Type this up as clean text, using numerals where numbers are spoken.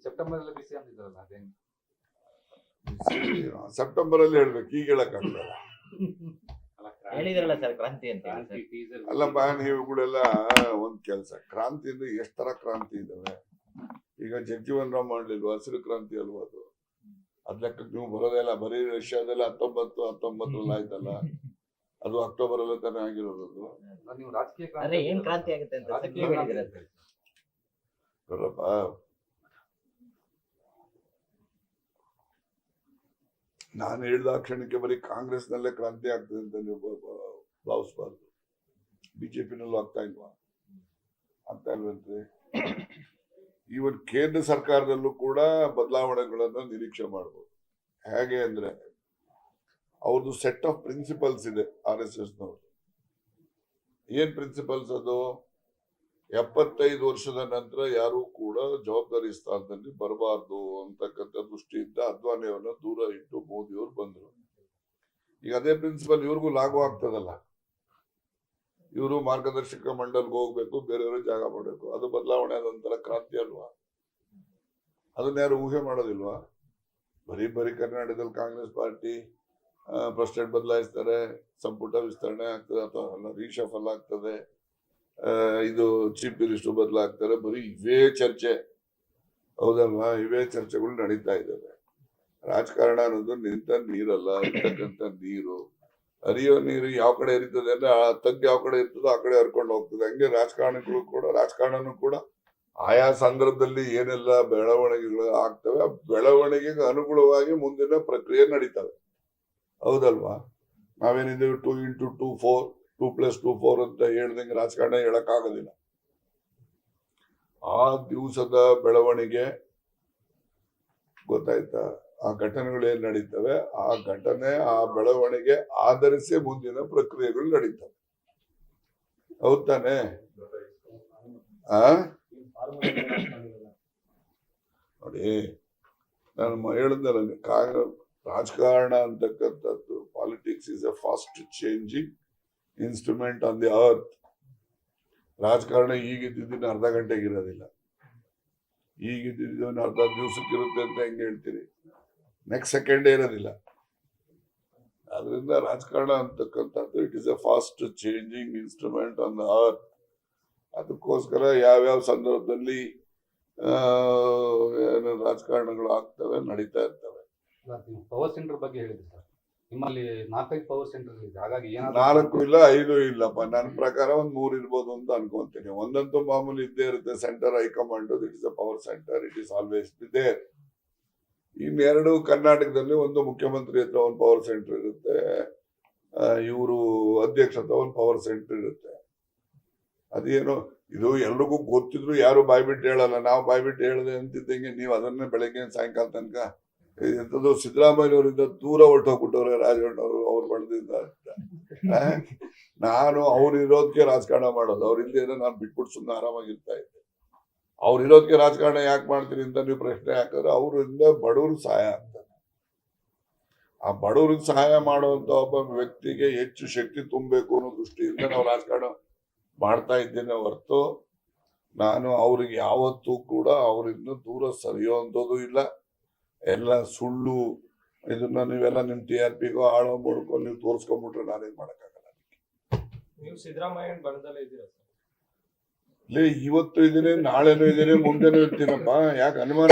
September ಅಲ್ಲಿ ಬಿಸಿ ಅಂತಿದ್ರಲ್ಲ ಅದೇನು September ಅಲ್ಲಿ ಹೇಳ್ಬೇಕು, ಈಗ ಹೇಳಕ್ಕಾಗಲ್ಲ. ಹೇಳಿದ್ರಲ್ಲ ಸರ್ ಕ್ರಾಂತಿ ಅಂತ ಅಲ್ಲಪ್ಪ, ನೀವುಗಳೆಲ್ಲ ಒಂದ್ ಕೆಲಸ, ಕ್ರಾಂತಿಯಿಂದ ಎಷ್ಟ್ ತರ ಕ್ರಾಂತಿ ಇದಾವೆ. ಈಗ ಜಗಜೀವನ್ ರಾಮ್ ಮಾಡ್ಲಿಲ್ವಾ, ಹಸಿರು ಕ್ರಾಂತಿ ಅಲ್ವಾ ಅದು? ಅದ್ ಲೆಕ್ಕಕ್ಕೆ ನೀವು ಬರೋದೇ ಇಲ್ಲ. ಬರೀ ರಷ್ಯಾದಲ್ಲ 1919 ಆಯ್ತಲ್ಲ, ಅದು ಅಕ್ಟೋಬರ್ ಅಲ್ಲೇ ತಾನೇ ಆಗಿರೋದು. ನೀವು ರಾಜಕೀಯ ಅಂದ್ರೆ ಏನ್ ಕ್ರಾಂತಿ ಆಗುತ್ತೆ ಅಂತ ರಾಜಕೀಯ ಹೇಳಿದ್ರೆ ನೋಡಪ್ಪ, ನಾನು ಹೇಳಿದ ಕ್ಷಣಕ್ಕೆ ಬರೀ ಕಾಂಗ್ರೆಸ್ ನಲ್ಲೇ ಕ್ರಾಂತಿ ಆಗ್ತದೆ ಅಂತ ನೀವು ಭಾವಿಸಬಾರ್ದು. ಬಿಜೆಪಿನಲ್ಲೂ ಆಗ್ತಾ ಇಲ್ವಾ? ಆಗ್ತಾ ಇಲ್ವಂತೆ. ಇವನ್ ಕೇಂದ್ರ ಸರ್ಕಾರದಲ್ಲೂ ಕೂಡ ಬದಲಾವಣೆಗಳನ್ನ ನಿರೀಕ್ಷೆ ಮಾಡಬಹುದು. ಹೇಗೆ ಅಂದ್ರೆ, ಅವ್ರದ್ದು ಸೆಟ್ ಆಫ್ ಪ್ರಿನ್ಸಿಪಲ್ಸ್ ಇದೆ RSS ನವ್ರದ್ದು. ಏನ್ ಪ್ರಿನ್ಸಿಪಲ್ಸ್ ಅದು? 75 ವರ್ಷದ ನಂತರ ಯಾರು ಕೂಡ ಜವಾಬ್ದಾರಿ ಸ್ಥಾನದಲ್ಲಿ ಬರಬಾರ್ದು ಅಂತಕ್ಕಂಥ ದೃಷ್ಟಿಯಿಂದ ಅದ್ವಾನಿಯವನ್ನ ದೂರ ಇಟ್ಟು ಮೋದಿಯವರು ಬಂದ್ರು. ಈಗ ಅದೇ ಪ್ರಿನ್ಸಿಪಲ್ ಇವ್ರಿಗೂ ಲಾಗು ಆಗ್ತದಲ್ಲ. ಇವರು ಮಾರ್ಗದರ್ಶಕ ಮಂಡಲ್ಗೆ ಹೋಗ್ಬೇಕು, ಬೇರೆಯವರು ಜಾಗ ಮಾಡಬೇಕು. ಅದು ಬದಲಾವಣೆ ಆದಂತರ ಕ್ರಾಂತಿ ಅಲ್ವಾ? ಅದನ್ನ ಯಾರು ಊಹೆ ಮಾಡೋದಿಲ್ವಾ? ಬರೀ ಕರ್ನಾಟಕದಲ್ಲಿ ಕಾಂಗ್ರೆಸ್ ಪಾರ್ಟಿ ಪ್ರೆಸಿಡೆಂಟ್ ಬದಲಾಯಿಸ್ತಾರೆ, ಸಂಪುಟ ವಿಸ್ತರಣೆ ಆಗ್ತದೆ ಅಥವಾ ರೀಶಫಲ್ ಆಗ್ತದೆ, ಇದು ಚೀಫ್ ಮಿನಿಸ್ಟರ್ ಬದಲಾಗ್ತಾರೆ, ಬರೀ ಇವೇ ಚರ್ಚೆ. ಹೌದಲ್ವಾ? ಇವೇ ಚರ್ಚೆಗಳು ನಡೀತಾ ಇದ್ದಾವೆ. ರಾಜಕಾರಣ ಅನ್ನೋದು ನಿಂತ ನೀರಲ್ಲ, ಇರ್ತಕ್ಕಂಥ ನೀರು. ಹರಿಯೋ ನೀರು ಯಾವ ಕಡೆ ಇರ್ತದೆ ಅಂದ್ರೆ ಆ ತಗ್ಗು ಯಾವ ಕಡೆ ಇರ್ತದೋ ಆ ಕಡೆ ಹರ್ಕೊಂಡು ಹೋಗ್ತದೆ. ಹಂಗೆ ರಾಜಕಾರಣನೂ ಕೂಡ ಆಯಾ ಸಂದರ್ಭದಲ್ಲಿ ಏನೆಲ್ಲ ಬೆಳವಣಿಗೆಗಳು ಆಗ್ತವೆ, ಆ ಬೆಳವಣಿಗೆಗೆ ಅನುಗುಣವಾಗಿ ಮುಂದಿನ ಪ್ರಕ್ರಿಯೆ ನಡೀತವೆ. ಹೌದಲ್ವಾ? ನಾವೇನಿದ್ದೇವೆ 2 × 2 4 2 + 2 4 ಅಂತ ಹೇಳ್ದಂಗೆ ರಾಜಕಾರಣ ಹೇಳಕ್ ಆಗೋದಿಲ್ಲ. ಆ ದಿವಸದ ಬೆಳವಣಿಗೆ ಗೊತ್ತಾಯ್ತಾ? ಆ ಘಟನೆಗಳು ಏನ್ ನಡೀತವೆ, ಆ ಘಟನೆ ಆ ಬೆಳವಣಿಗೆ ಆಧರಿಸಿ ಮುಂದಿನ ಪ್ರಕ್ರಿಯೆಗಳು ನಡೀತವೆ. ಹೌದ್ ತಾನೆ? ನೋಡಿ, ನಾನು ಹೇಳಿದ್ನಲ್ಲ, ರಾಜಕಾರಣ ಅಂತಕ್ಕಂಥದ್ದು, politics is A fast changing instrument on the earth. ರಾಜಕಾರಣ ಈಗಿದ್ದಿನ ಅರ್ಧ ಗಂಟೆಗೆ ಇರೋದಿಲ್ಲ, ಈಗಿದ್ದಿದ್ದನ್ನು ಅರ್ಧ ದಿವಸಕ್ಕೆ ಇರುತ್ತೆ ಅಂತ ಹೆಂಗೆ ಹೇಳ್ತೀರಿ? ನೆಕ್ಸ್ಟ್ ಸೆಕೆಂಡೇ ಇರೋದಿಲ್ಲ. ಆದ್ರಿಂದ ರಾಜಕಾರಣ ಅಂತಕ್ಕಂಥದ್ದು it is A fast changing instrument on the earth. ಅದಕ್ಕೋಸ್ಕರ ಯಾವ್ಯಾವ ಸಂದರ್ಭದಲ್ಲಿ ರಾಜಕಾರಣಗಳು ಆಗ್ತವೆ, ನಡೀತಾ ಇರ್ತವೆ. ಪವರ್ ಸೆಂಟರ್ ಬಗ್ಗೆ ಹೇಳಿದ್ರಿ ಸರ್, ನಿಮ್ಮಲ್ಲಿ 4-5 ಪವರ್ ಸೆಂಟರ್ ಇದೆ. ಹಾಗಾಗಿ 4 ಇಲ್ಲ 5 ಇಲ್ಲಪ್ಪ, ನನ್ನ ಪ್ರಕಾರ 3 ಇರ್ಬೋದು ಅಂತ ಅನ್ಕೊಂತೀನಿ. ಒಂದಂತೂ ಮಾಮೂಲಿ ಇದ್ದೇ ಇರುತ್ತೆ, centre high command. It is a power centre, it is always there. ಇನ್ನೆರಡು ಕರ್ನಾಟಕದಲ್ಲಿ ಒಂದು ಮುಖ್ಯಮಂತ್ರಿ ಹತ್ರ ಒಂದು ಪವರ್ ಸೆಂಟರ್ ಇರುತ್ತೆ, ಇವರು ಅಧ್ಯಕ್ಷ ಹತ್ರ ಒಂದು ಪವರ್ ಸೆಂಟರ್ ಇರುತ್ತೆ. ಅದೇನೋ ಇದು ಎಲ್ರಿಗೂ ಗೊತ್ತಿದ್ರು ಯಾರು ಬಾಯ್ಬಿಟ್ಟು ಹೇಳಲ್ಲ. ನಾವು ಬಾಯ್ಬಿಟ್ಟು ಹೇಳಿದೆ ಅಂತಿದ್ದಂಗೆ ನೀವು ಅದನ್ನೇ ಬೆಳಗ್ಗೆ ಸಾಯಂಕಾಲ ತನಕ ಎಂಥದ್ದು ಸಿದ್ದರಾಮಯ್ಯನವರಿಂದ ದೂರ ಹೊರಟೋಗ್ಬಿಟ್ಟವ್ರೆ ರಾಜಣ್ಣವರು, ಅವ್ರು ಬಣದಿಂದ ಅಂತ. ನಾನು ಅವ್ರು ಇರೋದಕ್ಕೆ ರಾಜಕಾರಣ ಮಾಡೋದು, ಅವ್ರು ಇಲ್ಲದೆ ನಾನು ಬಿಟ್ಬಿಟ್ಟು ಸುಮ್ಮನೆ ಆರಾಮಾಗಿರ್ತಾ ಇದ್ದೆ. ಅವ್ರು ಇರೋದಕ್ಕೆ ರಾಜಕಾರಣ ಯಾಕೆ ಮಾಡ್ತೀರಿ ಅಂತ ನೀವು ಪ್ರಶ್ನೆ ಹಾಕಿದ್ರೆ, ಅವರಿಂದ ಬಡವ್ರಿಗೆ ಸಹಾಯ ಆಗ್ತದೆ. ಆ ಬಡವ್ರಿಗೆ ಸಹಾಯ ಮಾಡುವಂತ ಒಬ್ಬ ವ್ಯಕ್ತಿಗೆ ಹೆಚ್ಚು ಶಕ್ತಿ ತುಂಬಬೇಕು ಅನ್ನೋ ದೃಷ್ಟಿಯಿಂದ ನಾವು ರಾಜಕಾರಣ ಮಾಡ್ತಾ ಇದ್ದೇನೆ ಹೊರತು, ನಾನು ಅವ್ರಿಗೆ ಯಾವತ್ತೂ ಕೂಡ ಅವರಿಂದ ದೂರ ಸರಿಯುವಂಥದ್ದು ಇಲ್ಲ. ಎಲ್ಲ ಸುಳ್ಳು. ಇದನ್ನ ನೀವೆಲ್ಲ ನಿಮ್ TRPಗೋ ಆಳೋ ಮಾಡ್ಕೊಂಡು ನೀವು ತೋರ್ಸ್ಕೊಂಡ್ಬಿಟ್ರೆ ನಾನೇನ್ ಮಾಡಕ್ಕಾಗಲ್ಲ. ನೀವು ಸಿದ್ದರಾಮಯ್ಯನ ಬಣದಲ್ಲೇ ಇದ್ದೀರಾ ಇವತ್ತು ಇದ್ದೀನಿ, ನಾಳೆನೂ ಇದ್ದೀನಿ, ಮುಂದೆನೂ ಇರ್ತೀನಪ್ಪ. ಯಾಕೆ ಅನುಮಾನ?